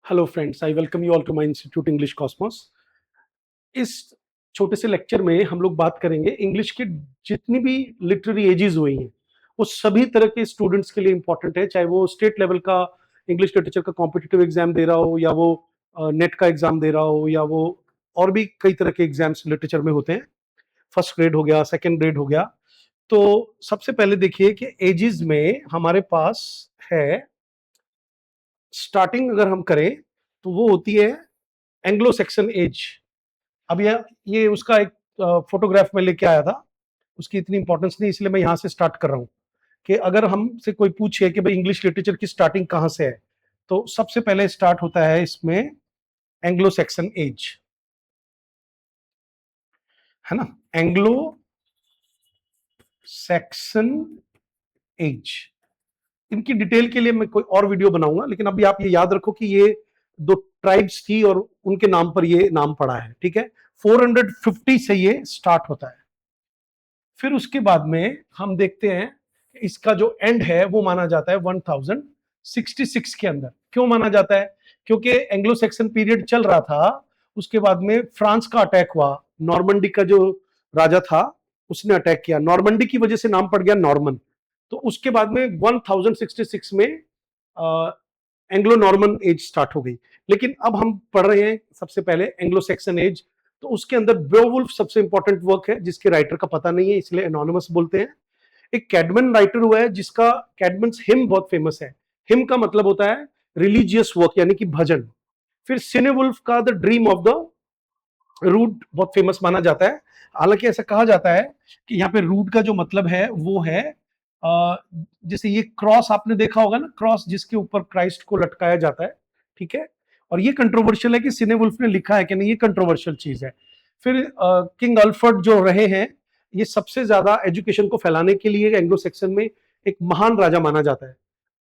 Hello friends, I welcome you all to my institute English Cosmos. इस छोटे से lecture में हम लोग बात करेंगे इंग्लिश की जितनी भी लिटरेरी एजेस हुई हैं वो सभी तरह के स्टूडेंट्स के लिए इंपॉर्टेंट है, चाहे वो स्टेट लेवल का इंग्लिश लिटरेचर का कॉम्पिटिटिव एग्जाम दे रहा हो या वो नेट का एग्जाम दे रहा हो या वो और भी कई तरह के एग्जाम्स लिटरेचर में होते हैं। फर्स्ट ग्रेड हो गया, सेकेंड ग्रेड हो गया। तो सबसे पहले देखिए कि एजेस में हमारे पास है, स्टार्टिंग अगर हम करें तो वो होती है एंग्लो सेक्सन एज। अब ये उसका एक फोटोग्राफ में लेके आया था, उसकी इतनी इंपॉर्टेंस नहीं, इसलिए मैं यहां से स्टार्ट कर रहा हूं कि अगर हमसे कोई पूछे कि भाई इंग्लिश लिटरेचर की स्टार्टिंग कहां से है, तो सबसे पहले स्टार्ट होता है इसमें एंग्लो सेक्सन एज, है ना। एंग्लो सेक्सन एज, इनकी डिटेल के लिए मैं कोई और वीडियो बनाऊंगा, लेकिन अभी आप ये याद रखो कि ये दो ट्राइब्स थी और उनके नाम पर ये नाम पड़ा है, ठीक है। 450 से ये स्टार्ट होता है। फिर उसके बाद में हम देखते हैं इसका जो एंड है वो माना जाता है 1066 के अंदर। क्यों माना जाता है? क्योंकि एंग्लो सेक्सन पीरियड चल रहा था, उसके बाद में फ्रांस का अटैक हुआ, नॉर्मंडी का जो राजा था उसने अटैक किया, नॉर्मंडी की वजह से नाम पड़ गया नॉर्मन। तो उसके बाद में 1066 में एंग्लो नॉर्मन एज स्टार्ट हो गई। लेकिन अब हम पढ़ रहे हैं सबसे पहले एंग्लो सेक्सन एज, तो उसके अंदर बेओवुल्फ सबसे इंपॉर्टेंट वर्क है जिसके राइटर का पता नहीं है, इसलिए एनोनिमस बोलते हैं। एक कैडमन राइटर हुआ है जिसका कैडमन्स हिम बहुत फेमस है। हिम का मतलब होता है रिलीजियस वर्क यानी कि भजन। फिर सिनेवुल्फ का the dream of the rood बहुत फेमस माना जाता है। हालांकि ऐसा कहा जाता है कि यहाँ पे रूड का जो मतलब है वो है जैसे ये क्रॉस आपने देखा होगा ना, क्रॉस जिसके ऊपर क्राइस्ट को लटकाया जाता है, ठीक है। और ये कंट्रोवर्शियल है कि सिनेवुल्फ ने लिखा है कि नहीं, ये कंट्रोवर्शियल चीज है। फिर किंग अल्फ्रेड जो रहे हैं, ये सबसे ज्यादा एजुकेशन को फैलाने के लिए एंग्लो सेक्सन में एक महान राजा माना जाता है।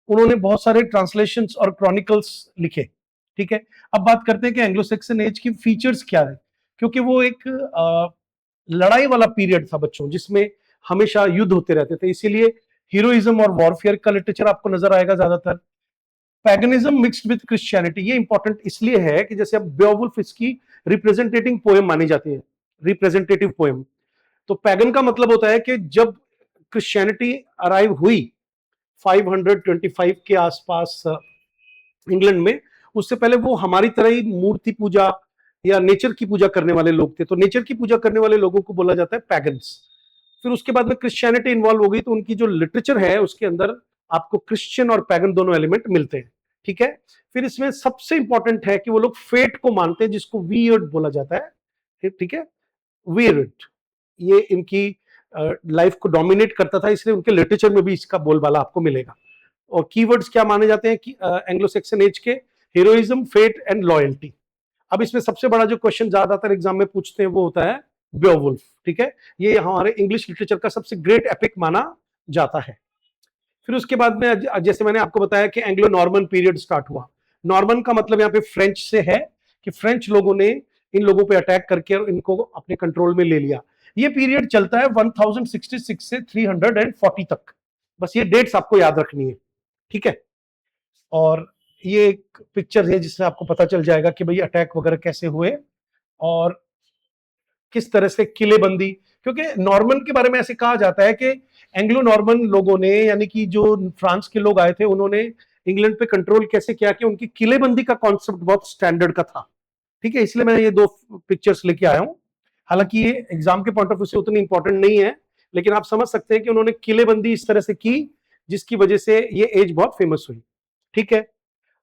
उन्होंने बहुत सारे ट्रांसलेशंस और क्रॉनिकल्स लिखे, ठीक है। अब बात करते हैं कि एंग्लो सेक्सन एज की फीचर्स क्या है। क्योंकि वो एक लड़ाई वाला पीरियड था बच्चों, जिसमें हमेशा युद्ध होते रहते थे, इसीलिए हीरोइज्म और वॉरफेयर का लिटरेचर आपको नजर आएगा ज्यादातर। पैगनिज्म मिक्स्ड विद क्रिश्चियनिटी, ये इंपॉर्टेंट इसलिए है कि जैसे अब बेओवुल्फ इसकी रिप्रेजेंटेटिव पोएम मानी जाती है, रिप्रेजेंटेटिव पोएम। तो पैगन का मतलब होता है कि जब क्रिश्चियनिटी अराइव हुई 525 के आसपास इंग्लैंड में, उससे पहले वो हमारी तरह ही मूर्ति पूजा या नेचर की पूजा करने वाले लोग थे, तो नेचर की पूजा करने वाले लोगों को बोला जाता है पैगन्स। फिर उसके बाद में क्रिश्चियनिटी इन्वॉल्व हो गई, तो उनकी जो लिटरेचर है उसके अंदर आपको क्रिश्चियन और पैगन दोनों एलिमेंट मिलते हैं, ठीक है। फिर इसमें सबसे इंपॉर्टेंट है कि वो लोग फेट को मानते हैं, जिसको वियर्ड बोला जाता है, ठीक है। वियर्ड, ये इनकी लाइफ को डोमिनेट करता था, इसलिए उनके लिटरेचर में भी इसका बोलबाला आपको मिलेगा। और कीवर्ड्स क्या माने जाते हैं कि एंग्लो सेक्सन एज के? Heroism, fate and loyalty. अब इसमें सबसे बड़ा जो क्वेश्चन ज्यादातर एग्जाम में पूछते हैं वो होता है बेओवुल्फ, ठीक है। ये हमारे इंग्लिश लिटरेचर का सबसे ग्रेट एपिक माना जाता है। फिर उसके बाद में जैसे मैंने आपको बताया कि एंग्लो नॉर्मन पीरियड स्टार्ट हुआ। नॉर्मन का मतलब यहाँ पे फ्रेंच से है कि फ्रेंच लोगों ने इन लोगों पे अटैक करके इनको अपने कंट्रोल में ले लिया। ये पीरियड चलता है 1066 से 340 तक। बस ये डेट्स आपको याद रखनी है, ठीक है। और ये एक पिक्चर है जिससे आपको पता चल जाएगा कि भाई अटैक वगैरह कैसे हुए और किस तरह से किलेबंदी। क्योंकि नॉर्मन के बारे में ऐसे कहा जाता है कि एंग्लो नॉर्मन लोगों ने, यानी कि जो फ्रांस के लोग आए थे, उन्होंने इंग्लैंड पे कंट्रोल कैसे किया कि उनकी किलेबंदी का कॉन्सेप्ट बहुत स्टैंडर्ड का था, ठीक है। इसलिए मैं ये दो पिक्चर्स लेके आया हूं। हालांकि ये एग्जाम के पॉइंट ऑफ व्यू से उतनी इंपॉर्टेंट नहीं है, लेकिन आप समझ सकते हैं कि उन्होंने किलेबंदी इस तरह से की जिसकी वजह से ये एज बहुत फेमस हुई, ठीक है।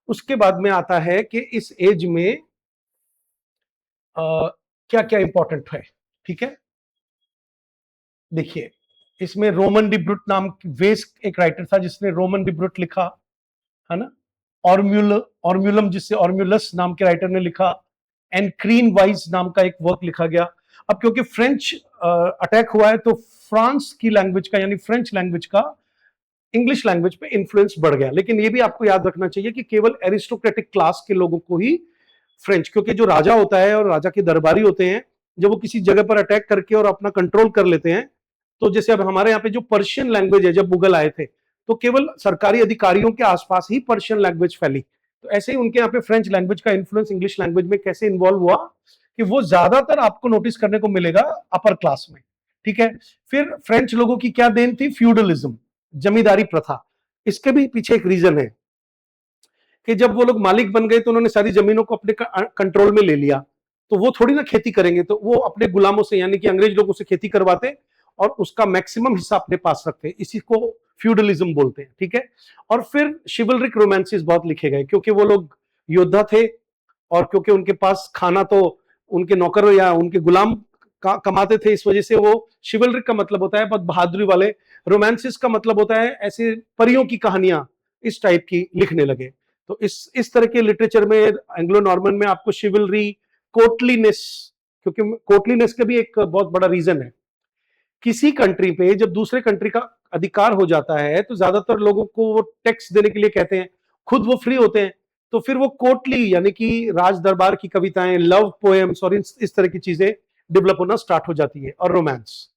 उसके बाद में आता है कि इस एज में क्या क्या इंपॉर्टेंट है, ठीक है। देखिए, इसमें रोमन डिब्रूट नाम वेस एक राइटर था जिसने रोमन डिब्रूट लिखा, है ना। ऑर्म्यूलम जिससे ऑर्म्यूलस नाम के राइटर ने लिखा। एंड क्रीन वाइज नाम का एक वर्क लिखा गया। अब क्योंकि फ्रेंच अटैक हुआ है, तो फ्रांस की लैंग्वेज का यानी फ्रेंच लैंग्वेज का इंग्लिश लैंग्वेज पे इन्फ्लुएंस बढ़ गया। लेकिन ये भी आपको याद रखना चाहिए कि केवल एरिस्टोक्रेटिक क्लास के लोगों को ही फ्रेंच, क्योंकि जो राजा होता है और राजा के दरबारी होते हैं, जब वो किसी जगह पर अटैक करके और अपना कंट्रोल कर लेते हैं, तो जैसे अब हमारे यहाँ पे जो पर्शियन लैंग्वेज है, जब मुगल आए थे तो केवल सरकारी अधिकारियों के आसपास ही पर्शियन लैंग्वेज फैली, तो ऐसे ही उनके यहाँ पे फ्रेंच लैंग्वेज का इन्फ्लुएंस इंग्लिश लैंग्वेज में कैसे इन्वॉल्व हुआ कि वो ज्यादातर आपको नोटिस करने को मिलेगा अपर क्लास में, ठीक है। फिर फ्रेंच लोगों की क्या देन थी, फ्यूडलिज्म, जमींदारी प्रथा। इसके भी पीछे एक रीजन है कि जब वो लोग मालिक बन गए तो उन्होंने सारी जमीनों को अपने कंट्रोल में ले लिया, तो वो थोड़ी ना खेती करेंगे, तो वो अपने गुलामों से यानी कि अंग्रेज लोगों से खेती करवाते और उसका मैक्सिमम हिस्सा अपने पास रखते, इसी को फ्यूडलिज्म बोलते हैं, ठीक है। और फिर शिवलरिक रोमांसेस बहुत लिखे गए क्योंकि वो लोग योद्धा थे और क्योंकि उनके पास खाना तो उनके नौकर या उनके गुलाम कमाते थे, इस वजह से वो शिवलरिक का मतलब होता है बहुत बहादुरी वाले, रोमांसिस का मतलब होता है ऐसे परियों की कहानियां इस टाइप की लिखने लगे। तो इस तरह के लिटरेचर में एंग्लो नॉर्मन में आपको शिवलरी, कोर्टलीनेस, क्योंकि कोर्टलीनेस का भी एक बहुत बड़ा रीजन है। किसी कंट्री पे जब दूसरे कंट्री का अधिकार हो जाता है तो ज्यादातर लोगों को वो टैक्स देने के लिए कहते हैं, खुद वो फ्री होते हैं, तो फिर वो कोर्टली यानी कि राज दरबार की कविताएं, लव पोएम्स और इस तरह की चीजें डेवलप होना स्टार्ट हो जाती है, और रोमांस,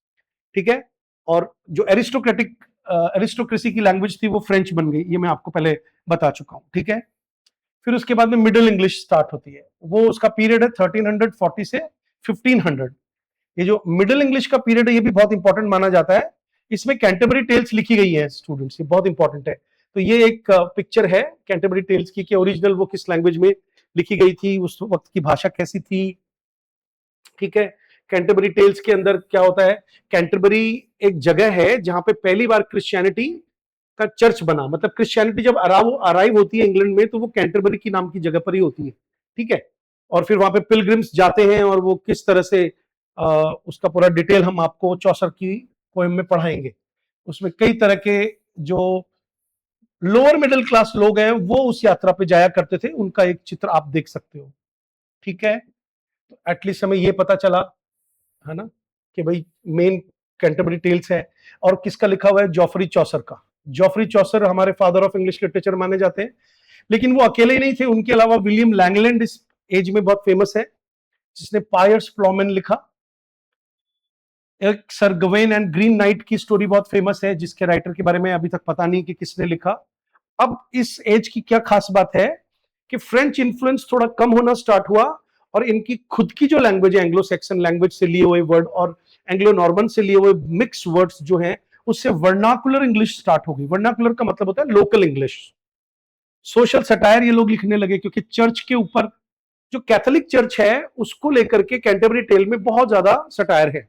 ठीक है। और जो एरिस्टोक्रेसी की लैंग्वेज थी वो फ्रेंच बन गई, ये मैं आपको पहले बता चुका हूं, ठीक है। फिर उसके बाद में मिडिल इंग्लिश स्टार्ट होती है, वो उसका पीरियड है 1340 से 1500। ये जो मिडिल इंग्लिश का पीरियड है ये भी बहुत इंपॉर्टेंट माना जाता है, इसमें कैंटरबरी टेल्स लिखी गई है स्टूडेंट्स, ये बहुत इंपॉर्टेंट है। तो ये एक पिक्चर है कैंटरबरी टेल्स की कि ओरिजिनल वो किस लैंग्वेज में लिखी गई थी, उस वक्त की भाषा कैसी थी, ठीक है। कैंटरबरी टेल्स के अंदर क्या होता है, कैंटरबरी एक जगह है जहां पे पहली बार क्रिश्चियनिटी का चर्च बना, मतलब क्रिश्चियनिटी जब अराइव होती है इंग्लैंड में तो वो कैंटरबरी की नाम की जगह पर ही होती है, ठीक है। और फिर वहां पे पिलग्रिम्स जाते हैं और वो किस तरह से उसका पूरा डिटेल हम आपको चौसर की पोएम में पढ़ाएंगे। उसमें कई तरह के जो लोअर मिडिल क्लास लोग हैं वो उस यात्रा पे जाया करते थे, उनका एक चित्र आप देख सकते हो, ठीक है। तो एटलीस्ट हमें ये पता चला है ना कि भाई मेन कैंटरबरी टेल्स है, और किसका लिखा हुआ है, जॉफरी चौसर का। जॉफरी चौसर हमारे फादर ऑफ इंग्लिश लिटरेचर माने जाते हैं, लेकिन वो अकेले ही नहीं थे, उनके अलावा विलियम लैंगलैंड इस एज में बहुत फेमस है, जिसने पायर्स प्लॉमेन लिखा। एक सर गवेन एंड ग्रीन नाइट की स्टोरी बहुत फेमस है, जिसके राइटर के बारे में अभी तक पता नहीं कि किसने लिखा। अब इस एज की क्या खास बात है कि फ्रेंच इन्फ्लुएंस थोड़ा कम होना स्टार्ट हुआ और इनकी खुद की जो लैंग्वेज है, एंग्लो सैक्सन लैंग्वेज से लिए हुए वर्ड और एंग्लो नॉर्मन से लिए हुए मिक्स वर्ड्स जो हैं, उससे वर्नाकुलर इंग्लिश स्टार्ट हो गई। वर्नाकुलर का मतलब होता है लोकल इंग्लिश। सोशल सटायर ये लोग लिखने लगे क्योंकि चर्च के ऊपर, जो कैथोलिक चर्च है उसको लेकर के कैंटरबरी टेल में बहुत ज्यादा सटायर है,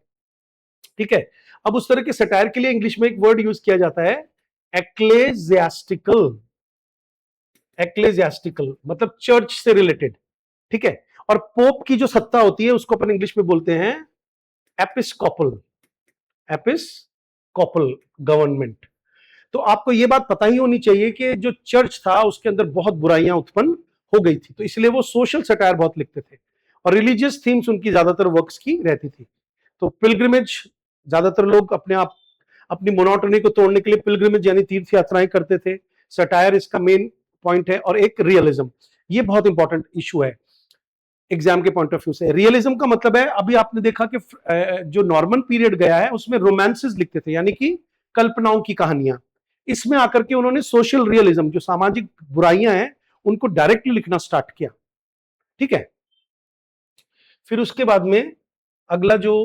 ठीक है। अब उस तरह के सटायर के लिए इंग्लिश में एक वर्ड यूज किया जाता है, एक्लेजियास्टिकल। एक्लेजियास्टिकल मतलब चर्च से रिलेटेड, ठीक है। और पोप की जो सत्ता होती है उसको अपन इंग्लिश में बोलते हैं एपिस्कोपल। Episcopal government. तो आपको यह बात पता ही होनी चाहिए कि जो चर्च था उसके अंदर बहुत बुराइयां उत्पन्न हो गई थी, तो इसलिए वो सोशल सटायर बहुत लिखते थे और रिलीजियस थीम्स उनकी ज्यादातर वर्क्स की रहती थी। तो पिलग्रिमेज, ज्यादातर लोग अपने आप अपनी मोनोटोनी को तोड़ने के लिए पिलग्रिमेज यानी तीर्थ यात्राएं करते थे। सटायर इसका मेन पॉइंट है, और एक रियलिज्म, ये बहुत इंपॉर्टेंट इशू है एग्जाम के पॉइंट ऑफ व्यू से। रियलिज्म का मतलब है, अभी आपने देखा कि जो नॉर्मन पीरियड गया है उसमें रोमांसेस लिखते थे यानी कि कल्पनाओं की कहानियां, इसमें आकर के उन्होंने सोशल रियलिज्म, जो सामाजिक बुराइयां हैं उनको डायरेक्टली लिखना स्टार्ट किया, ठीक है। फिर उसके बाद में अगला जो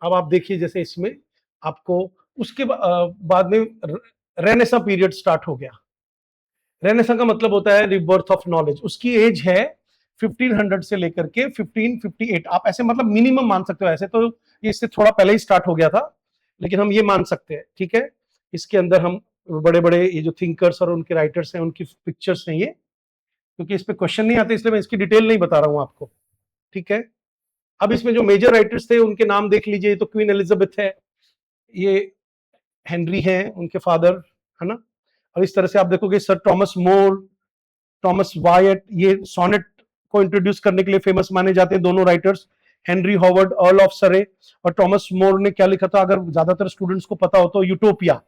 अब आप देखिए जैसे इसमें आपको उसके बाद में रेनेसा पीरियड स्टार्ट हो गया। रेनेसा का मतलब होता है रिबर्थ ऑफ नॉलेज। उसकी एज है 1500 से लेकर के 1558। आप ऐसे मतलब मिनिमम मान सकते हो, ऐसे तो ये इससे थोड़ा पहले ही स्टार्ट हो गया था, लेकिन हम ये मान सकते हैं, ठीक है। इसके अंदर हम बड़े बड़े ये जो थिंकर्स और उनके राइटर्स हैं उनकी पिक्चर्स हैं ये, क्योंकि इस पे क्वेश्चन नहीं आते इसलिए मैं इसकी डिटेल नहीं बता रहा हूं आपको, ठीक है। अब इसमें जो मेजर राइटर्स थे उनके नाम देख लीजिए। तो क्वीन एलिजाबेथ है, ये हेनरी है उनके फादर, है ना। और इस तरह से आप देखोगे सर टॉमस मोर, टॉमस वायट, ये सोनेट को इंट्रोड्यूस करने के लिए फेमस माने जाते हैं दोनों writers. Henry Howard earl of सरे और टॉमस मोर ने क्या लिखा था, अगर ज्यादातर स्टूडेंट्स को पता हो तो यूटोपिया,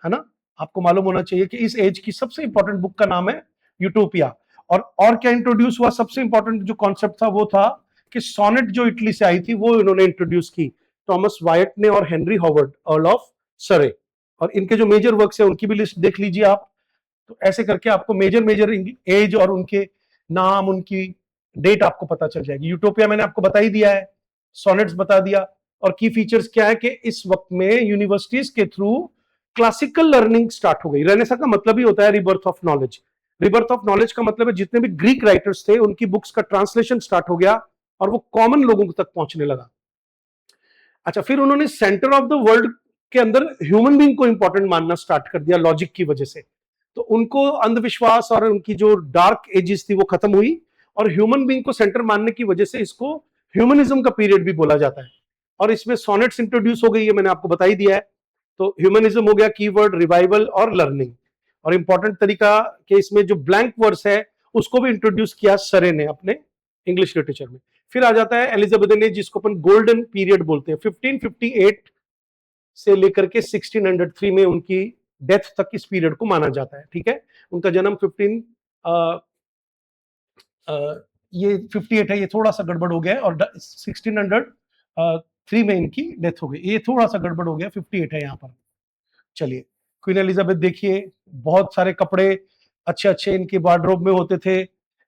है ना। आपको मालूम होना चाहिए कि इस एज की सबसे इंपॉर्टेंट बुक का नाम है यूटोपिया। और क्या इंट्रोड्यूस हुआ, सबसे इंपॉर्टेंट जो कॉन्सेप्ट था वो था कि सोनेट जो इटली से आई थी वो इन्होंने इंट्रोड्यूस की, टॉमस वायट ने और हेनरी हॉवर्ड अर्ल ऑफ सरे। और इनके जो मेजर वर्क्स है उनकी भी लिस्ट देख लीजिए आप। तो ऐसे करके आपको मेजर मेजर एज और उनके नाम, उनकी डेट आपको पता चल जाएगी। यूटोपिया मैंने आपको बता ही दिया है, सोनेट्स बता दिया। और की फीचर्स क्या है कि इस वक्त में यूनिवर्सिटीज के थ्रू क्लासिकल लर्निंग स्टार्ट हो गई। रेनेसा का मतलब ही होता है rebirth of knowledge. Rebirth of knowledge का मतलब है जितने भी ग्रीक राइटर्स थे उनकी बुक्स का ट्रांसलेशन स्टार्ट हो गया और वो कॉमन लोगों तक पहुंचने लगा। अच्छा, फिर उन्होंने सेंटर ऑफ द वर्ल्ड के अंदर ह्यूमन बीइंग को इंपॉर्टेंट मानना स्टार्ट कर दिया लॉजिक की वजह से। तो उनको अंधविश्वास और उनकी जो डार्क एजेस थी वो खत्म हुई और ह्यूमन बीइंग को सेंटर मानने की वजह से इसको ह्यूमनिज्म का पीरियड भी बोला जाता है। और इसमें सोनेट्स इंट्रोड्यूस हो गई है, मैंने आपको बता ही दिया है। तो ह्यूमनिज्म हो गया कीवर्ड, रिवाइवल और लर्निंग। और इंपॉर्टेंट तरीका कि इसमें जो ब्लैंक वर्स है उसको भी इंट्रोड्यूस किया सरे ने अपने इंग्लिश लिटरेचर में। फिर आ जाता है एलिजाबेथन एज, जिसको अपन गोल्डन पीरियड बोलते हैं। 1558 से लेकर के 1603 में उनकी डेथ तक इस पीरियड को माना जाता है। ठीक है, उनका जन्म 58 है, ये थोड़ा सा गड़बड़ हो गया है, और 1603 में इनकी डेथ हो गई, ये थोड़ा सा गड़बड़ हो गया, 58 है यहाँ पर। चलिए, क्वीन एलिजाबेथ देखिए, बहुत सारे कपड़े अच्छे अच्छे इनके वार्डरोब में होते थे,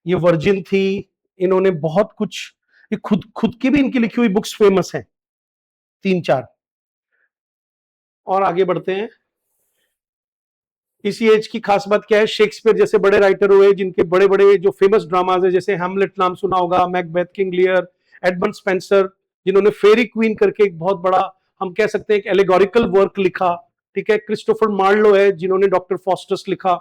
ये वर्जिन थी, इन्होंने बहुत कुछ, ये खुद खुद की भी इनकी लिखी हुई बुक्स फेमस हैं 3-4। और आगे बढ़ते हैं। इसी एज की खास बात क्या है, शेक्सपियर जैसे बड़े राइटर हुए जिनके बड़े बड़े जो फेमस ड्रामाज है, जैसे हैमलेट नाम सुना होगा, Macbeth, King Lear, Edmund Spenser, जिन्होंने फेरी क्वीन करके एक बहुत बड़ा, हम कह सकते हैं, एक एलिगोरिकल वर्क लिखा। ठीक है, क्रिस्टोफर मार्लो है जिन्होंने डॉक्टर फॉस्टस लिखा।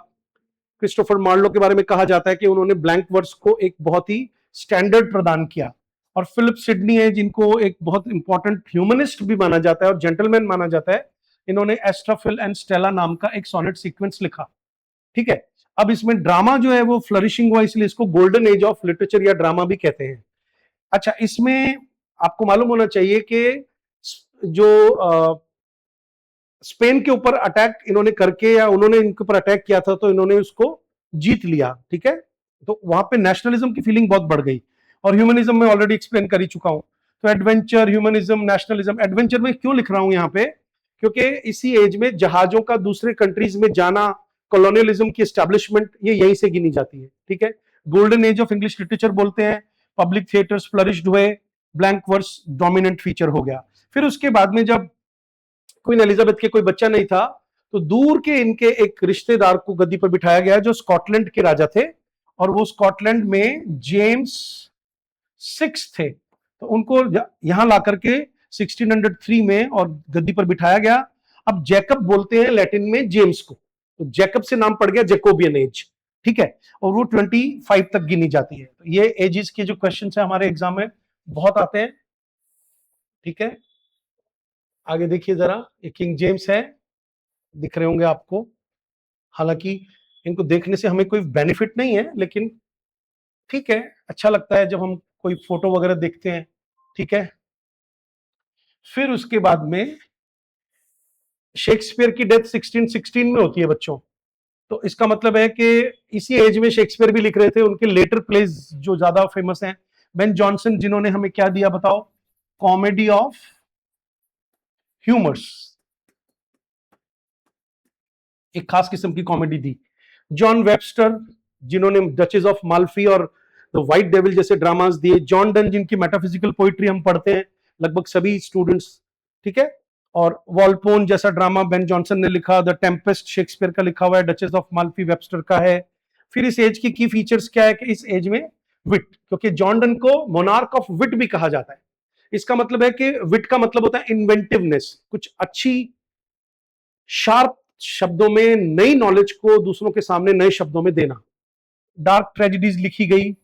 क्रिस्टोफर मार्लो के बारे में कहा जाता है कि उन्होंने ब्लैंक वर्स को एक बहुत ही स्टैंडर्ड प्रदान किया। और फिलिप सिडनी है जिनको एक बहुत इंपॉर्टेंट ह्यूमनिस्ट भी माना जाता है और जेंटलमैन माना जाता है। इन्होंने एस्ट्राफिल एंड स्टेला नाम का एक सोनेट सीक्वेंस लिखा। ठीक है, अब इसमें ड्रामा जो है वो फ्लरिशिंग हुआ, इसलिए इसको गोल्डन एज ऑफ लिटरेचर या ड्रामा भी कहते हैं। अच्छा, इसमें आपको मालूम होना चाहिए कि जो स्पेन के ऊपर अटैक इन्होंने करके, या उन्होंने इनके ऊपर अटैक किया था तो इन्होंने उसको जीत लिया। ठीक है, तो वहां पे नेशनलिज्म की फीलिंग बहुत बढ़ गई। और ह्यूमनिज्म में ऑलरेडी एक्सप्लेन कर ही चुका हूं। तो एडवेंचर, ह्यूमनिज्म, नेशनलिज्म। एडवेंचर में क्यों लिख रहा हूं यहां पे, क्योंकि इसी एज में जहाजों का दूसरे कंट्रीज में जाना, कॉलोनियलिज्म की एस्टैब्लिशमेंट, ये यहीं से गिनी जाती है। ठीक है, golden age of English literature बोलते हैं। पब्लिक थिएटर्स फ्लरिश्ड हुए, ब्लैंक वर्स डोमिनेंट फीचर हो गया। फिर उसके बाद में जब क्वीन एलिजाबेथ के कोई बच्चा नहीं था तो दूर के इनके एक रिश्तेदार को गद्दी पर बिठाया गया जो स्कॉटलैंड के राजा थे, और वो स्कॉटलैंड में जेम्स 6 थे। तो उनको यहां ला करके 1603 में और गद्दी पर बिठाया गया। अब जैकब बोलते हैं लैटिन में जेम्स को, तो जैकब से नाम पड़ गया जैकोबियन एज। ठीक है, और वो 25 तक गिनी जाती है। तो ये एजेस के जो क्वेश्चन है हमारे एग्जाम में बहुत आते हैं। ठीक है, आगे देखिए जरा, ये किंग जेम्स है, दिख रहे होंगे आपको। हालांकि इनको देखने से हमें कोई बेनिफिट नहीं है, लेकिन ठीक है, अच्छा लगता है जब हम कोई फोटो वगैरह देखते हैं। ठीक है, फिर उसके बाद में शेक्सपियर की डेथ 1616 में होती है बच्चों। तो इसका मतलब है कि इसी एज में शेक्सपियर भी लिख रहे थे। उनके लेटर प्लेज जो ज्यादा फेमस हैं, बेन जॉनसन जिन्होंने हमें क्या दिया बताओ, कॉमेडी ऑफ ह्यूमर्स, एक खास किस्म की कॉमेडी दी। जॉन वेबस्टर जिन्होंने डचेस ऑफ माल्फी और द व्हाइट डेविल जैसे ड्रामास दिए। जॉन डन जिनकी मेटाफिजिकल पोइट्री हम पढ़ते हैं लगभग सभी स्टूडेंट्स। ठीक है, और वॉलपोन जैसा ड्रामा बेन जॉनसन ने लिखा। द टेम्पेस्ट शेक्सपियर का लिखा हुआ है, डचेस ऑफ माल्फी वेबस्टर का है। फिर इस एज की फीचर्स क्या है कि इस एज में विट, क्योंकि जॉन डन को मोनार्क ऑफ विट भी कहा जाता है। इसका मतलब है कि विट का मतलब होता है इन्वेंटिवनेस, कुछ अच्छी शार्प शब्दों में नई नॉलेज को दूसरों के सामने नए शब्दों में देना। डार्क ट्रेजेडीज लिखी गई,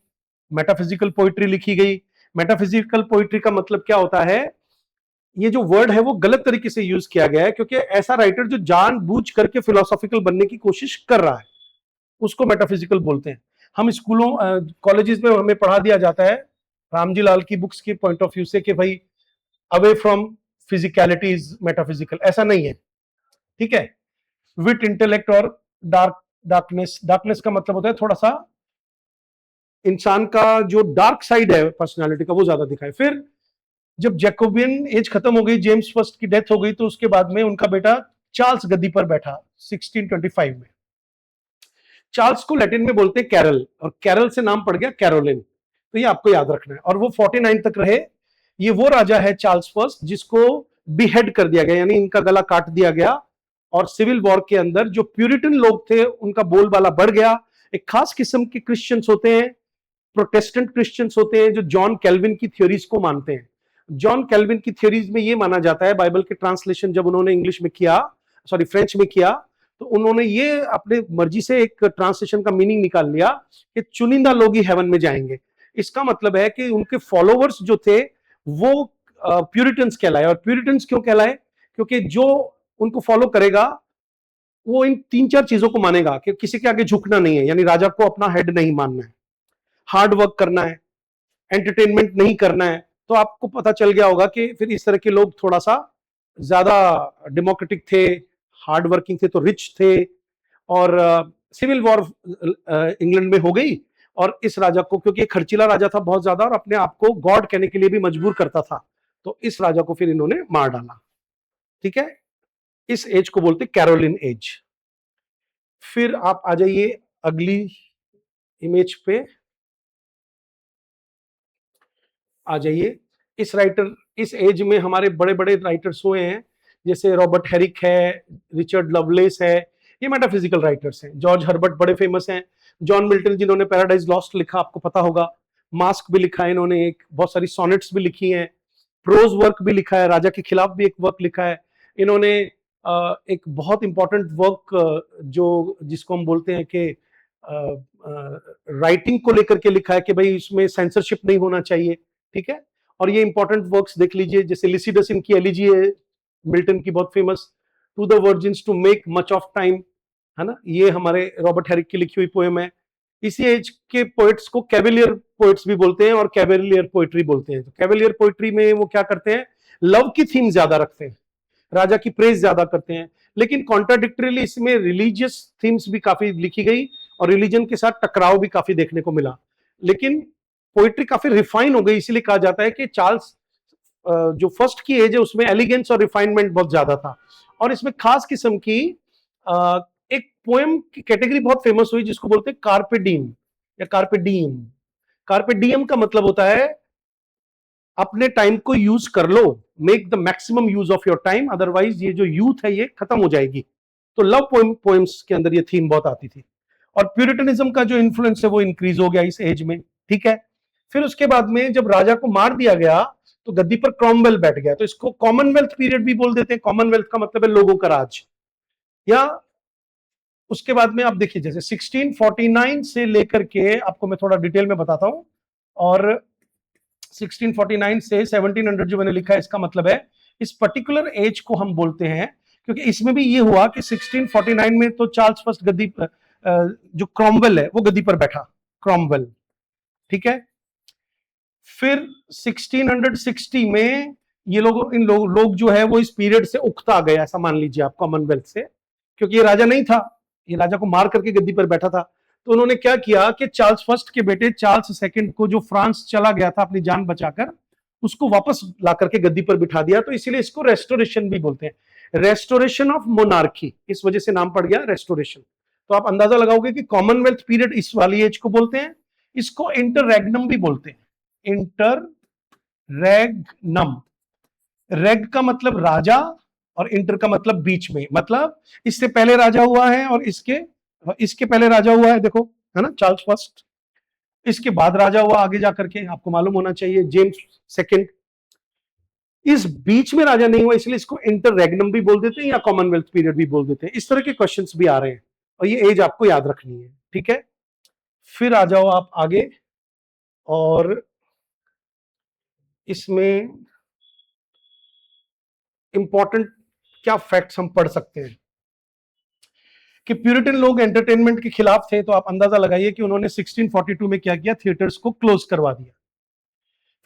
मेटाफिजिकल पोइट्री लिखी गई। मेटाफिजिकल पोइट्री का मतलब क्या होता है, ये जो वर्ड है वो गलत तरीके से यूज किया गया है, क्योंकि ऐसा राइटर जो जानबूझ करके फिलोसॉफिकल बनने की कोशिश कर रहा है उसको मेटाफिजिकल बोलते हैं। हम स्कूलों कॉलेजेस में हमें पढ़ा दिया जाता है रामजी लाल की बुक्स के पॉइंट ऑफ व्यू से कि भाई away from physicality is metaphysical, ऐसा नहीं है। ठीक है, विट, इंटेलेक्ट और डार्कनेस। डार्कनेस का मतलब होता है थोड़ा सा इंसान का जो डार्क साइड है पर्सनालिटी का वो ज्यादा दिखाए। फिर जब जैकोबियन एज खत्म हो गई, जेम्स फर्स्ट की डेथ हो गई, तो उसके बाद में उनका बेटा चार्ल्स गद्दी पर बैठा 1625 में। चार्ल्स को लैटिन में बोलते हैं कैरल, और कैरल से नाम पड़ गया कैरोलिन, तो ये आपको याद रखना है। और वो 49 तक रहे। ये वो राजा है चार्ल्स फर्स्ट जिसको बिहेड कर दिया गया, यानी इनका गला काट दिया गया, और सिविल वॉर के अंदर जो प्यूरिटन लोग थे उनका बोलबाला बढ़ गया। एक खास किस्म के क्रिश्चियंस होते हैं, प्रोटेस्टेंट क्रिश्चियंस होते हैं, जो जॉन कैल्विन की थ्योरीज को मानते हैं। जॉन कैल्विन की थ्योरीज में ये माना जाता है, बाइबल के ट्रांसलेशन जब उन्होंने इंग्लिश में किया, सॉरी फ्रेंच में किया, तो उन्होंने ये अपने मर्जी से एक ट्रांसलेशन का मीनिंग निकाल लिया कि चुनिंदा लोग ही हेवन में जाएंगे। इसका मतलब है कि उनके फॉलोवर्स जो थे वो प्यूरिटन्स कहलाए। और प्यूरिटन्स क्यों कहलाए? क्योंकि जो उनको फॉलो करेगा वो इन 3-4 चीजों को मानेगा कि किसी के आगे झुकना नहीं है, यानी राजा को अपना हेड नहीं मानना है, हार्ड वर्क करना है, एंटरटेनमेंट नहीं करना है। तो आपको पता चल गया होगा कि फिर इस तरह के लोग थोड़ा सा ज्यादा डेमोक्रेटिक थे, हार्ड वर्किंग थे, तो रिच थे। और सिविल वॉर इंग्लैंड में हो गई, और इस राजा को, क्योंकि खर्चीला राजा था बहुत ज्यादा और अपने आप को गॉड कहने के लिए भी मजबूर करता था, तो इस राजा को फिर इन्होंने मार डाला। ठीक है, इस एज को बोलते कैरोलिन एज। फिर आप आ जाइए अगली इमेज पे आ जाइए। इस एज में हमारे बड़े बड़े राइटर्स हुए हैं, जैसे रॉबर्ट हेरिक है, रिचर्ड लवलेस है, ये मेटाफिजिकल राइटर्स हैं। जॉर्ज हर्बर्ट बड़े फेमस हैं। जॉन मिल्टन जिन्होंने पैराडाइज लॉस्ट लिखा, आपको पता होगा। मास्क भी लिखा है इन्होंने, एक बहुत सारी सोनेट्स भी लिखी हैं, प्रोज वर्क भी लिखा है, राजा के खिलाफ भी एक वर्क लिखा है इन्होंने। एक बहुत इंपॉर्टेंट वर्क जो जिसको हम बोलते हैं कि राइटिंग को लेकर के लिखा है कि भाई इसमें सेंसरशिप नहीं होना चाहिए। ठीक है, और ये इंपॉर्टेंट वर्क्स देख लीजिए, जैसे लिसिडस इनकी एलिजी है मिल्टन की बहुत famous, to the virgins to make much of time, है ना, ये हमारे रॉबर्ट हेरिक की लिखी हुई पोएम है। इसी एज के पोएट्स को कैवेलियर पोएट्स भी बोलते हैं और कैवेलियर पोएट्री बोलते हैं। तो कैवेलियर पोएट्री में वो क्या करते हैं, लव की थीम ज्यादा रखते हैं, राजा की प्रेज ज्यादा करते हैं, लेकिन कॉन्ट्राडिक्टरली इसमें रिलीजियस थीम्स भी काफी लिखी गई और रिलीजन के साथ टकराव भी काफी देखने को मिला। लेकिन पोइट्री काफी रिफाइन हो गई, इसलिए कहा जाता है कि चार्ल्स जो फर्स्ट की एज है उसमें एलिगेंस और रिफाइनमेंट बहुत ज्यादा था। और इसमें खास किस्म की एक पोएम की कैटेगरी बहुत फेमस हुई जिसको बोलते हैं कार्पे डीम या कार्पे डीम। कार्पे डीम का मतलब होता है अपने टाइम को यूज कर लो, make the maximum use of your time, otherwise ये जो यूथ है ये खत्म हो जाएगी। तो लव पोएम्स के अंदर ये थीम बहुत आती थी। और प्यूरिटनिज्म का जो इन्फ्लुएंस है वो इंक्रीज हो गया इस एज में। ठीक है, फिर उसके बाद में जब राजा को मार दिया गया तो गद्दी पर क्रॉमवेल बैठ गया, तो इसको कॉमनवेल्थ पीरियड भी बोल देते हैं। कॉमनवेल्थ का मतलब है लोगों का राज। या उसके बाद में आप देखिए, जैसे 1649 से लेकर के आपको मैं थोड़ा डिटेल में बताता हूं, और 1649 से 1700 जो मैंने लिखा है इसका मतलब है इस पर्टिकुलर एज को हम बोलते हैं, क्योंकि इसमें भी ये हुआ कि 1649 में तो चार्ल्स फर्स्ट गद्दी पर, जो क्रॉमवेल है वो गद्दी पर बैठा, क्रॉमवेल। ठीक है, फिर 1660 में ये लोग जो है वो इस पीरियड से उकता गए, ऐसा मान लीजिए आप, कॉमनवेल्थ से, क्योंकि ये राजा नहीं था, ये राजा को मार करके गद्दी पर बैठा था। तो उन्होंने क्या किया कि चार्ल्स फर्स्ट के बेटे चार्ल्स सेकंड को, जो फ्रांस चला गया था अपनी जान बचाकर, उसको वापस ला करके गद्दी पर बिठा दिया। तो इसीलिए इसको रेस्टोरेशन भी बोलते हैं, रेस्टोरेशन ऑफ मोनार्की, इस वजह से नाम पड़ गया रेस्टोरेशन। तो आप अंदाजा लगाओगे कि कॉमनवेल्थ पीरियड इस वाली एज को बोलते हैं। इसको इंटररेग्नम भी बोलते हैं, इंटररेग्नम। रेग का मतलब राजा और इंटर का मतलब बीच में, मतलब इससे पहले राजा हुआ है और इसके पहले राजा हुआ है, देखो, है ना, चार्ल्स फर्स्ट, इसके बाद राजा हुआ आगे जाकर के, आपको मालूम होना चाहिए, जेम्स सेकंड। इस बीच में राजा नहीं हुआ, इसलिए इसको इंटररेग्नम भी बोल देते हैं या कॉमनवेल्थ पीरियड भी बोल देते हैं। इस तरह के क्वेश्चंस भी आ रहे हैं और ये एज आपको याद रखनी है। ठीक है, फिर आ जाओ आप आगे, और इसमें इंपॉर्टेंट क्या फैक्ट्स हम पढ़ सकते हैं कि प्यूरिटन लोग एंटरटेनमेंट के खिलाफ थे। तो आप अंदाजा लगाइए कि उन्होंने 1642 में क्या किया, थिएटर्स को क्लोज करवा दिया।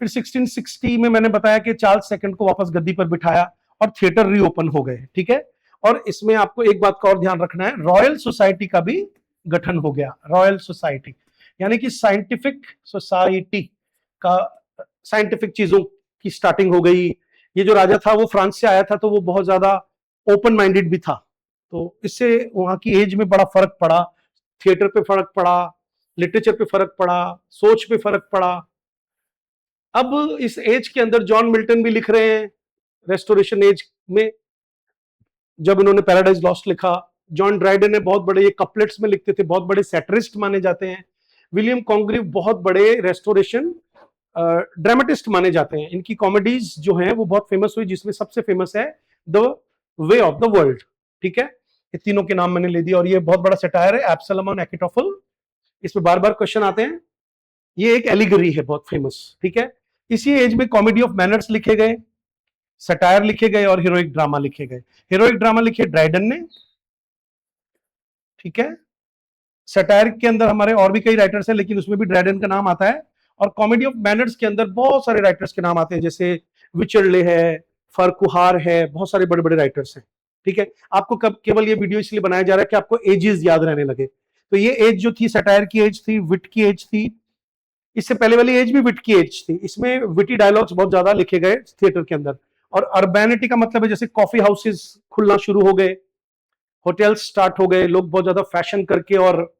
फिर 1660 में मैंने बताया कि चार्ल्स सेकंड को वापस गद्दी पर बिठाया और थिएटर रीओपन हो गए। ठीक है, और इसमें आपको एक बात का और ध्यान रखना है, रॉयल सोसाइटी का भी गठन हो गया। रॉयल सोसाइटी यानी कि साइंटिफिक सोसाइटी का, साइंटिफिक चीजों की स्टार्टिंग हो गई। ये जो राजा था वो फ्रांस से आया था, तो वो बहुत ज्यादा ओपन माइंडेड भी था, तो इससे वहां की एज में बड़ा फर्क पड़ा। थिएटर पे फर्क पड़ा, लिटरेचर पे फर्क पड़ा, सोच पे फर्क पड़ा। अब इस एज के अंदर जॉन मिल्टन भी लिख रहे हैं रेस्टोरेशन एज में, जब इन्होंने पैराडाइज लॉस्ट लिखा। जॉन ड्राइडन ने बहुत बड़े, ये कपलेट्स में लिखते थे, बहुत बड़े सैटरिस्ट माने जाते हैं। विलियम कॉन्ग्रीव बहुत बड़े रेस्टोरेशन ड्रामेटिस्ट माने जाते हैं। इनकी कॉमेडीज जो हैं वो बहुत फेमस हुई, जिसमें सबसे फेमस है the way of the world. ठीक है, ये तीनों के नाम मैंने ले दिया, और ये बहुत बड़ा सटायर है, एब्सलम ऑन एकिटोफल। इसमें बार बार क्वेश्चन आते हैं। ये एक एलिगरी है बहुत फेमस। ठीक है, इसी एज में कॉमेडी ऑफ मैनर्स लिखे गए, सटायर लिखे गए और हीरोइक ड्रामा लिखे गए। हीरोइक ड्रामा लिखे ड्राइडन ने। ठीक है, सटायर के अंदर हमारे और भी कई राइटर्स हैं, लेकिन उसमें भी ड्राइडन का नाम आता है। और कॉमेडी ऑफ मैनर्स के अंदर बहुत सारे राइटर्स के नाम आते हैं, जैसे विचरले है, फरकुहार है, बहुत सारे बड़े बड़े राइटर्स हैं। ठीक है, आपको कब केवल ये वीडियो इसलिए बनाया जा रहा है कि आपको एजेस याद रहने लगे। तो ये एज जो थी सटायर की एज थी, विट की एज थी। इससे पहले वाली एज भी विट की एज थी। इसमें विटी डायलॉग्स बहुत ज्यादा लिखे गए थिएटर के अंदर। और अर्बैनिटी का मतलब है जैसे कॉफी हाउसेस खुलना शुरू हो गए, होटल्स स्टार्ट हो गए, लोग बहुत ज्यादा फैशन करके, और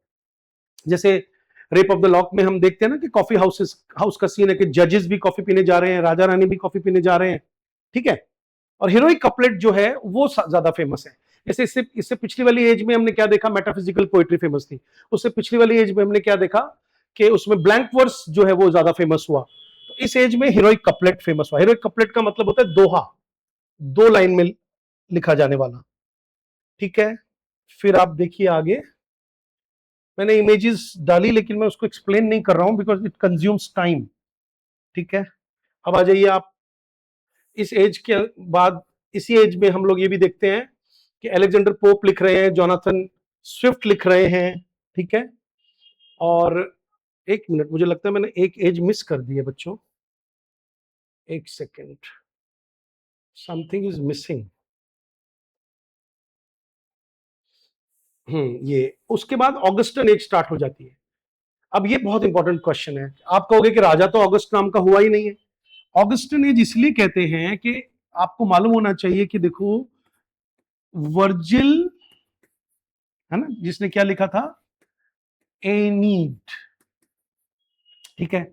जैसे रेप ऑफ द लॉक में हम देखते हैं ना कि कॉफी हाउस का सीन है कि जजेस भी कॉफी पीने जा रहे हैं, राजा रानी भी कॉफी पीने जा रहे हैं। ठीक है, और हीरोइक कपलेट जो है वो ज्यादा फेमस है। जैसे इससे पिछली वाली एज में हमने क्या देखा, मेटाफिजिकल पोएट्री फेमस थी। उससे पिछली वाली एज में हमने क्या देखा कि उसमें ब्लैंक वर्स जो है वो ज्यादा फेमस हुआ। तो इस एज में हीरोइक कपलेट फेमस हुआ। हीरोइक कपलेट का मतलब होता है दोहा, दो लाइन में लिखा जाने वाला। ठीक है, फिर आप देखिए आगे, मैंने इमेजेस डाली लेकिन मैं उसको एक्सप्लेन नहीं कर रहा हूं बिकॉज इट कंज्यूम्स टाइम। ठीक है, अब आ जाइए आप इस एज के बाद। इसी एज में हम लोग ये भी देखते हैं कि अलेक्जेंडर पोप लिख रहे हैं, जोनाथन स्विफ्ट लिख रहे हैं। ठीक है, और एक मिनट, मुझे लगता है मैंने एक एज मिस कर दी है बच्चों, एक सेकेंड, समथिंग इज मिसिंग। ये उसके बाद ऑगस्टन एज स्टार्ट हो जाती है। अब ये बहुत इंपॉर्टेंट क्वेश्चन है। आप कहोगे कि राजा तो अगस्त नाम का हुआ ही नहीं है। ऑगस्टन एज इसलिए कहते हैं कि आपको मालूम होना चाहिए कि देखो, वर्जिल है ना जिसने क्या लिखा था, एनीड। ठीक है,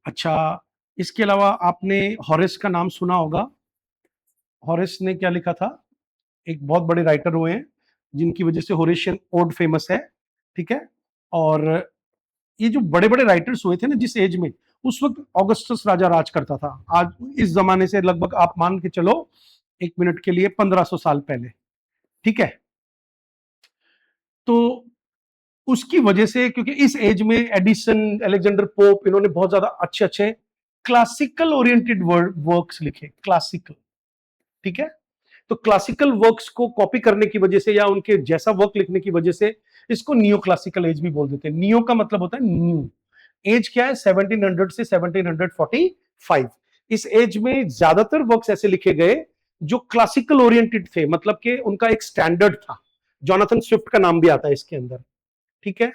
अच्छा, इसके अलावा आपने हॉरेस का नाम सुना होगा। हॉरेस ने क्या लिखा था, एक बहुत बड़े राइटर हुए हैं जिनकी वजह से होरेशियन ओड फेमस है। ठीक है, और ये जो बड़े बड़े राइटर्स हुए थे ना जिस एज में, उस वक्त ऑगस्टस राजा राज करता था। आज इस जमाने से लगभग आप मान के चलो एक मिनट के लिए 1500 साल पहले। ठीक है, तो उसकी वजह से, क्योंकि इस एज में एडिसन, अलेक्जेंडर पोप, इन्होंने बहुत ज्यादा अच्छे अच्छे क्लासिकल ओरिएंटेड वर्क्स लिखे, क्लासिकल। ठीक है, तो क्लासिकल वर्क्स को कॉपी करने की वजह से या उनके जैसा वर्क लिखने की वजह से इसको नियो क्लासिकल एज भी बोल देते हैं। नियो का मतलब होता है न्यू। एज क्या है, 1700 से 1745। इस एज में ज्यादातर वर्क्स ऐसे लिखे गए जो क्लासिकल ओरिएंटेड थे, मतलब कि उनका एक स्टैंडर्ड था। जोनाथन स्विफ्ट का नाम भी आता है इसके अंदर। ठीक है,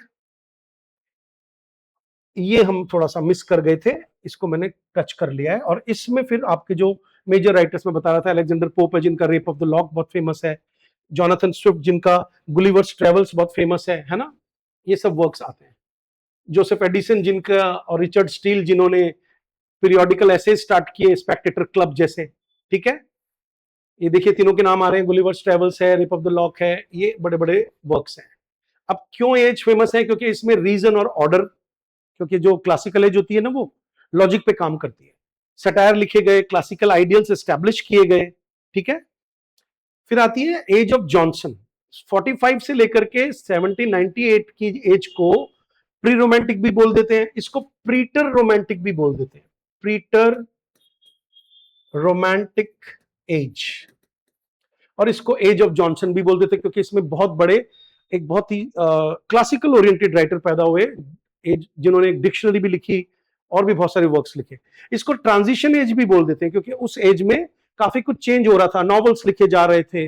ये हम थोड़ा सा मिस कर गए थे, इसको मैंने टच कर लिया है। और इसमें फिर आपके जो मेजर राइटर्स में बता रहा था, अलेक्जेंडर पोप है जिनका रेप ऑफ द लॉक बहुत फेमस है, जोनाथन स्विफ्ट जिनका गुलिवर्स ट्रेवल्स बहुत फेमस है ना, ये सब वर्क्स आते हैं। जोसेफ एडिसन जिनका, और रिचर्ड स्टील जिन्होंने पीरियोडिकल ऐसे स्टार्ट किए, स्पेक्टेटर क्लब जैसे। ठीक है, ये देखिए तीनों के नाम आ रहे हैं, गुलिवर्स ट्रेवल्स है, रेप ऑफ द लॉक है, ये बड़े बड़े वर्क्स हैं। अब क्यों एज फेमस है, क्योंकि इसमें रीजन और ऑर्डर, क्योंकि जो क्लासिकल एज होती है ना वो लॉजिक पे काम करती है। सटायर लिखे गए, क्लासिकल आइडियल्स एस्टैब्लिश किए गए। ठीक है, फिर आती है एज ऑफ जॉनसन। 45 से लेकर के 1798 की एज को प्री रोमांटिक भी बोल देते हैं, इसको प्रीटर रोमांटिक भी बोल देते हैं, प्रीटर रोमांटिक एज, और इसको एज ऑफ जॉनसन भी बोल देते हैं क्योंकि इसमें बहुत बड़े, एक बहुत ही क्लासिकल ओरिएंटेड राइटर पैदा हुए एज, जिन्होंने एक डिक्शनरी भी लिखी और भी बहुत सारे वर्क्स लिखे। इसको ट्रांजिशन एज भी बोल देते हैं क्योंकि उस एज में काफी कुछ चेंज हो रहा था, नॉवेल्स लिखे जा रहे थे,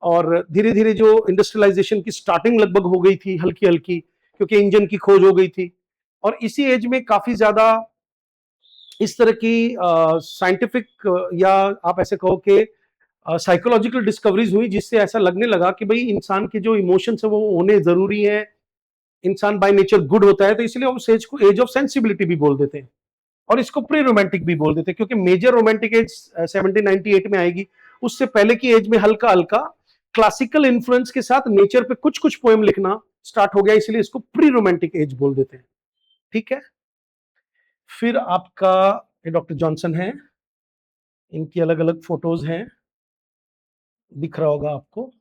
और धीरे धीरे जो इंडस्ट्रियलाइजेशन की स्टार्टिंग लगभग हो गई थी हल्की हल्की, क्योंकि इंजन की खोज हो गई थी। और इसी एज में काफी ज्यादा इस तरह की साइंटिफिक या आप ऐसे कहो कि साइकोलॉजिकल डिस्कवरीज हुई, जिससे ऐसा लगने लगा कि भाई इंसान के जो इमोशंस है वो होने जरूरी है, इंसान बाय नेचर गुड होता है, तो इसलिए हम उस एज को एज ऑफ सेंसिबिलिटी भी बोल देते हैं, और इसको प्री रोमांटिक भी बोल देते हैं, क्योंकि मेजर रोमांटिक एज 1798 में आएगी। उससे पहले की एज में हल्का हल्का क्लासिकल इन्फ्लुएंस के साथ नेचर पे कुछ कुछ पोएम लिखना स्टार्ट हो गया, इसलिए इसको प्री रोमांटिक एज बोल देते हैं। ठीक है, फिर आपका डॉक्टर जॉनसन है, इनकी अलग अलग फोटोज हैं, दिख रहा होगा आपको।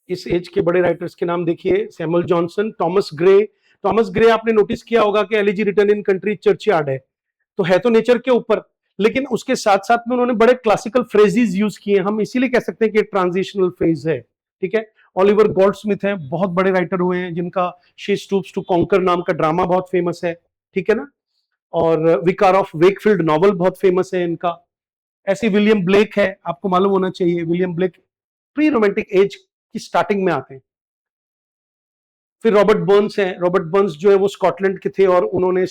इस एज के बड़े राइटर्स के नाम देखिए, Samuel Johnson, Thomas Gray. Thomas Gray आपने नोटिस किया होगा कि एलिजी रिटर्न इन कंट्री चर्चयार्ड है तो नेचर के ऊपर, लेकिन उसके साथ साथ में उन्होंने बड़े क्लासिकल फ्रेजेस यूज किए, हम इसीलिए कह सकते हैं कि ट्रांजिशनल फेज है। ठीक है, ओलिवर गोल्डस्मिथ है, बहुत बड़े राइटर हुए हैं, जिनका शी स्टूप्स टू कॉन्कर नाम का ड्रामा बहुत फेमस है। ठीक है ना, और विकार ऑफ वेकफील्ड नॉवल बहुत फेमस है इनका। ऐसे विलियम ब्लेक है, आपको मालूम होना चाहिए, William Blake pre romantic as की स्टार्टिंग में आते हैं। फिर रॉबर्ट बर्न्स हैं, रॉबर्ट बर्न्स जो है वो स्कॉटलैंड के थे, और उन्होंने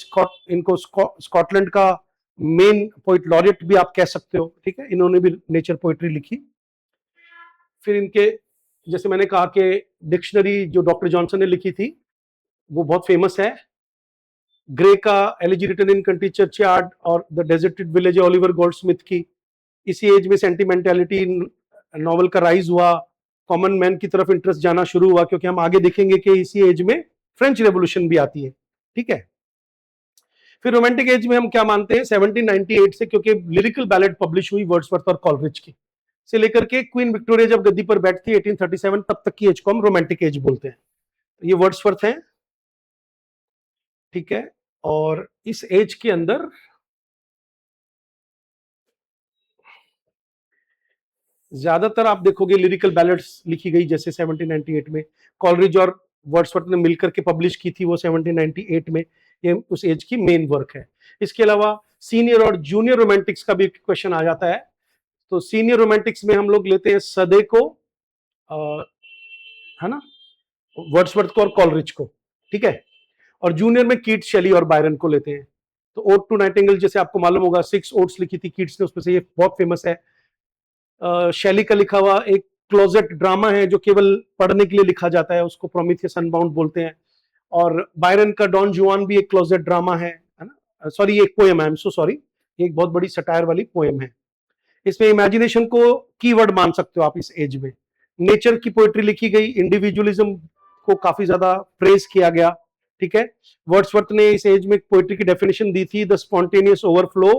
इनको स्कॉटलैंड का मेन पोइट लॉरियट भी आप कह सकते हो। ठीक है, इन्होंने भी नेचर पोइट्री लिखी। फिर इनके, जैसे मैंने कहा कि डिक्शनरी जो डॉक्टर जॉनसन ने लिखी थी वो बहुत फेमस है। ग्रे का elegy written in country churchyard और the deserted village Oliver Goldsmith की। इसी एज में सेंटिमेंटलिटी नॉवल का राइज हुआ, कॉमन मैन की तरफ इंटरेस्ट जाना शुरू हुआ, क्योंकि हम आगे देखेंगे कि इसी एज में फ्रेंच रेवोल्यूशन भी आती है। ठीक है, फिर रोमांटिक एज में हम क्या मानते हैं, 1798 से, क्योंकि लिरिकल बैलेड पब्लिश हुई वर्ड्सवर्थ और कॉलरिज की, से लेकर के क्वीन विक्टोरिया जब गद्दी पर बैठती है 1837 तब तक की एज को हम रोमांटिक एज बोलते हैं। ये वर्ड्सवर्थ है। ठीक है, और इस एज के अंदर ज्यादातर आप देखोगे लिरिकल बैलेड्स लिखी गई, जैसे 1798 में कॉलरिज और वर्ड्सवर्थ ने मिलकर के पब्लिश की थी वो 1798 में, ये उस एज की मेन वर्क है। इसके अलावा सीनियर और जूनियर रोमांटिक्स का भी क्वेश्चन आ जाता है, तो सीनियर रोमांटिक्स में हम लोग लेते हैं सदे को, है ना, वर्ड्सवर्थ को और कॉलरिज को। ठीक है, और जूनियर में कीट्स, शेली और बायरन को लेते हैं। तो ओड टू नाइटिंगेल जैसे आपको मालूम होगा 6 ओड्स लिखी थी कीट्स ने, उसमें से ये बहुत फेमस है। शैली का लिखा हुआ एक क्लोजेट ड्रामा है जो केवल पढ़ने के लिए लिखा जाता है, उसको प्रोमीथियस अनबाउंड बोलते हैं। और बायरन का डॉन जुआन भी एक क्लोजेट ड्रामा है ना, सॉरी ये एक पोएम है, आई एम सो सॉरी, एक बहुत बड़ी सटायर वाली पोएम है। इसमें इमेजिनेशन को कीवर्ड मान सकते हो आप इस एज में। नेचर की पोएट्री लिखी गई, इंडिविजुअलिज्म को काफी ज्यादा प्रेज किया गया। ठीक है, वर्ड्सवर्थ ने इस एज में पोएट्री की डेफिनेशन दी थी, the spontaneous overflow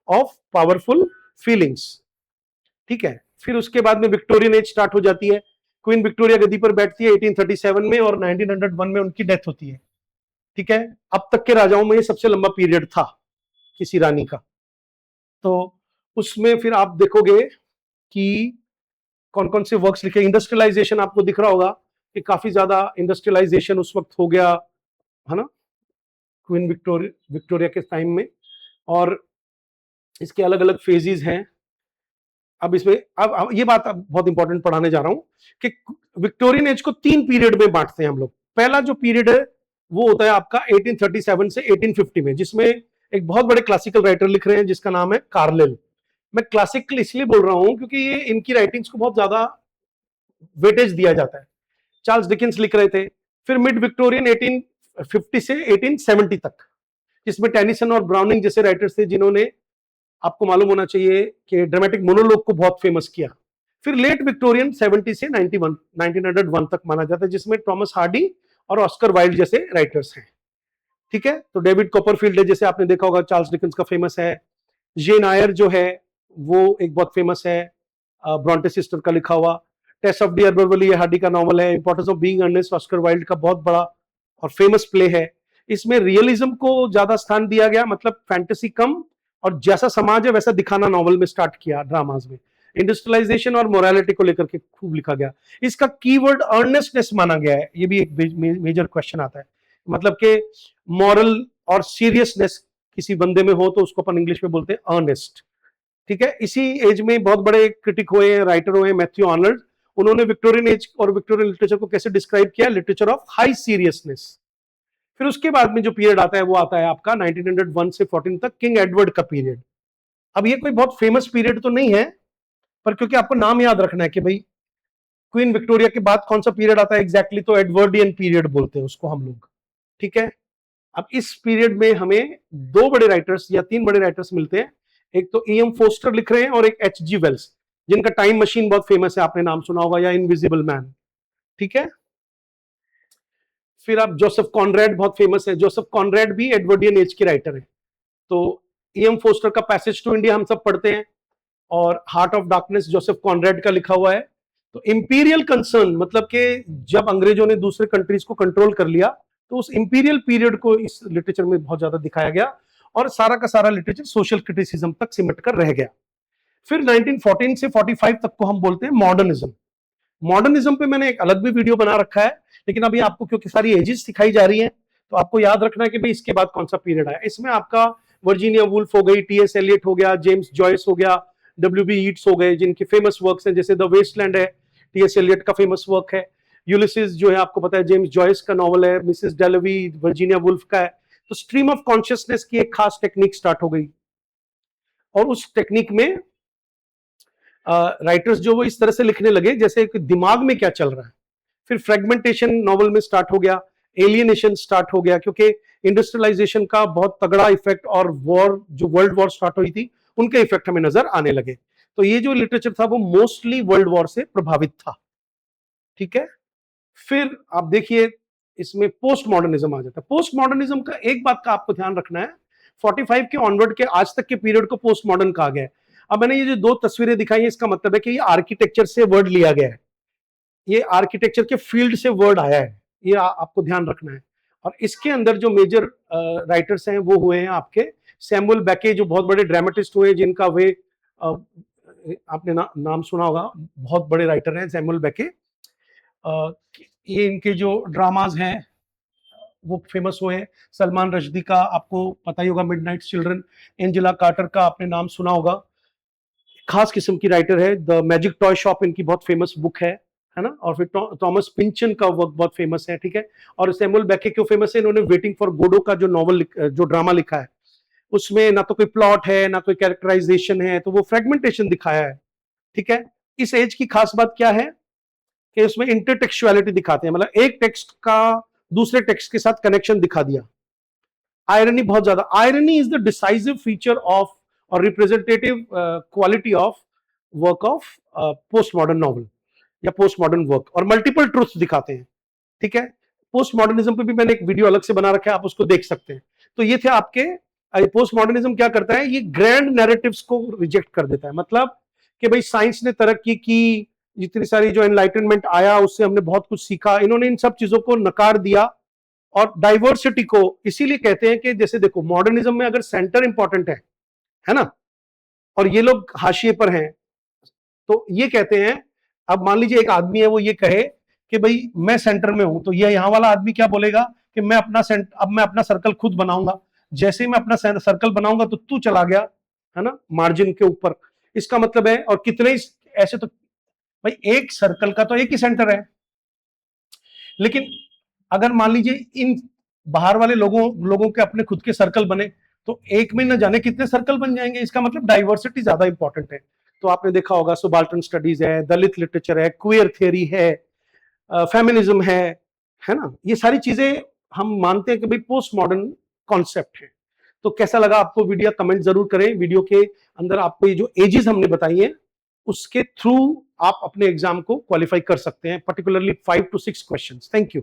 of powerful feelings. ठीक है, फिर उसके बाद में विक्टोरियन एज स्टार्ट हो जाती है। क्वीन विक्टोरिया गद्दी पर बैठती है 1837 में, और 1901 में उनकी डेथ होती है। ठीक है, अब तक के राजाओं में ये सबसे लंबा पीरियड था किसी रानी का। तो उसमें फिर आप देखोगे कि कौन कौन से वर्क्स लिखे। इंडस्ट्रियलाइजेशन आपको दिख रहा होगा कि काफी ज्यादा इंडस्ट्रियलाइजेशन उस वक्त हो गया, है ना, क्वीन विक्टोरिया के टाइम में, और इसके अलग अलग फेजेस हैं। अब इसमें अब ये बात अब बहुत इंपॉर्टेंट पढ़ाने जा रहा हूं कि विक्टोरियन एज को 3 पीरियड में बांटते हैं हम लोग। पहला जो पीरियड है वो होता है आपका 1837 से 1850 में, जिसमें एक बहुत बड़े क्लासिकल राइटर लिख रहे हैं जिसका नाम है कार्लिल। मैं क्लासिकल इसलिए बोल रहा हूं क्योंकि ये इनकी राइटिंग्स को बहुत ज्यादा वेटेज दिया जाता है। चार्ल्स डिकेंस लिख रहे थे। फिर मिड विक्टोरियन 1850 से 1870 तक, जिसमें टेनिसन और ब्राउनिंग जैसे राइटर्स थे जिन्होंने, आपको मालूम होना चाहिए कि ड्रामेटिक मोनोलॉग को बहुत फेमस किया। फिर लेट विक्टोरियन 70 से 91 1901 तक माना जाता है, जिसमें टॉमस हार्डी और ऑस्कर वाइल्ड जैसे राइटर्स हैं। ठीक है, तो डेविड कॉपरफील्ड है, जैसे आपने देखा होगा, चार्ल्स डिकेंस का फेमस है। जेन आयर जो है वो एक बहुत फेमस है, ब्रॉन्टे सिस्टर का लिखा हुआ। Tess of the d'Urbervilles Hardy का नॉवल है। Importance of being earnest Oscar Wilde का बहुत बड़ा और फेमस प्ले है। इसमें रियलिज्म को ज्यादा स्थान दिया गया, मतलब फैंटेसी कम, और जैसा समाज है वैसा दिखाना नॉवल में स्टार्ट किया ड्रामाज में। इंडस्ट्रियलाइजेशन और मोरालिटी को लेकर के खूब लिखा गया। इसका कीवर्ड अर्नेस्टनेस माना गया है, ये भी एक मेजर क्वेश्चन आता है, मतलब कि मॉरल और सीरियसनेस किसी बंदे में हो तो उसको अपन इंग्लिश में बोलते हैं अर्नेस्ट। ठीक है, इसी एज में बहुत बड़े क्रिटिक हुए, राइटर हुए, मैथ्यू आर्नल्ड। उन्होंने विक्टोरियन एज और विक्टोरियन लिटरेचर को कैसे डिस्क्राइब किया, लिटरेचर ऑफ हाई सीरियसनेस। फिर उसके बाद में जो पीरियड आता है वो आता है आपका 1901 से 14 तक, किंग एडवर्ड का पीरियड। अब ये कोई बहुत फेमस पीरियड तो नहीं है, पर क्योंकि आपको नाम याद रखना है कि भाई क्वीन विक्टोरिया के बाद कौन सा पीरियड आता है एग्जैक्टली, तो एडवर्डियन पीरियड बोलते हैं उसको हम लोग, ठीक है। अब इस पीरियड में हमें दो बड़े राइटर्स या तीन बड़े राइटर्स मिलते हैं, एक तो E.M. फोस्टर लिख रहे हैं और एक H.G. वेल्स, जिनका टाइम मशीन बहुत फेमस है, आपने नाम सुना होगा, या इनविजिबल मैन, ठीक है। फिर आप जोसेफ कॉनरेड बहुत फेमस है, जोसेफ कॉनरेड भी एडवर्डियन एज के राइटर है। तो E.M. फोस्टर का पैसेज टू इंडिया हम सब पढ़ते हैं, और heart of darkness Joseph Conrad का लिखा हुआ है। तो इंपीरियल कंसर्न मतलब कि जब अंग्रेजों ने दूसरे कंट्रीज को कंट्रोल कर लिया, तो उस इंपीरियल पीरियड को इस लिटरेचर में बहुत ज्यादा दिखाया गया, और सारा का सारा लिटरेचर सोशल क्रिटिसिज्म तक सिमट कर रह गया। फिर 1914 से 45 तक को हम बोलते हैं मॉडर्निज्म। मॉडर्निज्म पे मैंने एक अलग भी वीडियो बना रखा है, लेकिन अभी आपको क्योंकि सारी एजेस सिखाई जा रही हैं, तो आपको याद रखना है कि भाई इसके बाद कौन सा पीरियड आया। इसमें आपका वर्जीनिया वुल्फ हो गई, टी.एस. एलियट हो गया, जेम्स जॉयस हो गया, W.B. ईट्स हो गए, जिनके फेमस वर्क्स हैं, जैसे द वेस्टलैंड है, टी.एस. एलियट का फेमस वर्क है। यूलिसिस जो है आपको पता है जेम्स जॉयस का नॉवल है, मिसेस डेलवी वर्जीनिया वुल्फ का है। तो स्ट्रीम ऑफ कॉन्शियसनेस की एक खास टेक्निक स्टार्ट हो गई, और उस टेक्निक में राइटर्स जो वो इस तरह से लिखने लगे जैसे कि दिमाग में क्या चल रहा है। फिर फ्रेगमेंटेशन नॉवल में स्टार्ट हो गया, एलियनेशन स्टार्ट हो गया, क्योंकि इंडस्ट्रियलाइजेशन का बहुत तगड़ा इफेक्ट और वॉर, जो वर्ल्ड वॉर स्टार्ट हुई थी, उनके इफेक्ट हमें नजर आने लगे। तो ये जो लिटरेचर था वो मोस्टली वर्ल्ड वॉर से प्रभावित था, ठीक है। फिर आप देखिए इसमें पोस्ट मॉडर्निज्म आ जाता है। पोस्ट मॉडर्निज्म का एक बात का आपको ध्यान रखना है, 45 के ऑनवर्ड के आज तक के पीरियड को पोस्ट मॉडर्न कहा गया है। अब मैंने ये जो दो तस्वीरें दिखाई हैं, इसका मतलब है कि ये आर्किटेक्चर से वर्ड लिया गया है, ये आर्किटेक्चर के फील्ड से वर्ड आया है, ये आपको ध्यान रखना है। और इसके अंदर जो मेजर राइटर्स हैं वो हुए हैं आपके सैमुअल बेके, जो बहुत बड़े ड्रामेटिस्ट हुए, जिनका वे आपने नाम सुना होगा, बहुत बड़े राइटर हैं सैमुअल बेके। ये इनके जो ड्रामाज हैं वो फेमस हुए हैं। सलमान रश्दी का आपको पता ही होगा, मिडनाइट चिल्ड्रन। एंजेला कार्टर का आपने नाम सुना होगा, खास किस्म की राइटर है। द मैजिक टॉय शॉप इनकी बहुत फेमस बुक है ना। और फिर थॉमस पिंचन का वर्क बहुत फेमस है, ठीक है। और सैमुअल बेके क्यों फेमस है, इन्होंने वेटिंग फॉर गोडो का जो नॉवल, जो ड्रामा लिखा है, उसमें ना तो कोई प्लॉट है ना कोई कैरेक्टराइजेशन है, तो वो फ्रेगमेंटेशन दिखाया है, ठीक है। इस एज की खास बात क्या है कि उसमें इंटरटेक्चुअलिटी दिखाते हैं, मतलब एक टेक्स्ट का दूसरे टेक्स्ट के साथ कनेक्शन दिखा दिया। आयरनी बहुत ज्यादा, irony is the decisive feature of और representative quality of work of post modern novel या पोस्ट मॉडर्न वर्क, और मल्टीपल ट्रूथ्स दिखाते हैं, ठीक है। पोस्ट मॉडर्निज्म पे भी मैंने एक वीडियो अलग से बना रखा है, आप उसको देख सकते हैं। तो ये थे आपके पोस्ट मॉडर्निज्म क्या करता है, ये ग्रैंड नैरेटिव्स को रिजेक्ट कर देता है। मतलब कि भाई साइंस ने तरक्की की, जितनी सारी जो एनलाइटनमेंट आया उससे हमने बहुत कुछ सीखा, इन्होंने इन सब चीजों को नकार दिया। और डाइवर्सिटी को इसीलिए कहते हैं कि जैसे देखो मॉडर्निज्म में अगर सेंटर इंपॉर्टेंट है ना, और ये लोग हाशिए पर हैं, तो ये कहते हैं, अब मान लीजिए एक आदमी है, वो ये कहे कि भाई मैं सेंटर में हूं, तो ये यहां वाला आदमी क्या बोलेगा कि अब मैं अपना सर्कल खुद बनाऊंगा। जैसे ही मैं अपना सर्कल बनाऊंगा तो तू चला गया, है ना, मार्जिन के ऊपर। इसका मतलब है, और कितने ऐसे, तो भाई एक सर्कल का तो एक ही सेंटर है, लेकिन अगर मान लीजिए इन बाहर वाले लोगों के अपने खुद के सर्कल बने, तो एक में न जाने कितने सर्कल बन जाएंगे। इसका मतलब डाइवर्सिटी ज्यादा इंपॉर्टेंट है। तो आपने देखा होगा सुबाल्टर्न स्टडीज है, दलित लिटरेचर है, क्वियर थियरी है, फेमिनिज्म है ना, ये सारी चीजें हम मानते हैं कि भाई पोस्ट मॉडर्न कॉन्सेप्ट है। तो कैसा लगा आपको वीडियो, कमेंट जरूर करें। वीडियो के अंदर आपको ये जो एजेस हमने बताई हैं उसके थ्रू आप अपने एग्जाम को क्वालिफाई कर सकते हैं, particularly 5 to 6 questions. Thank you.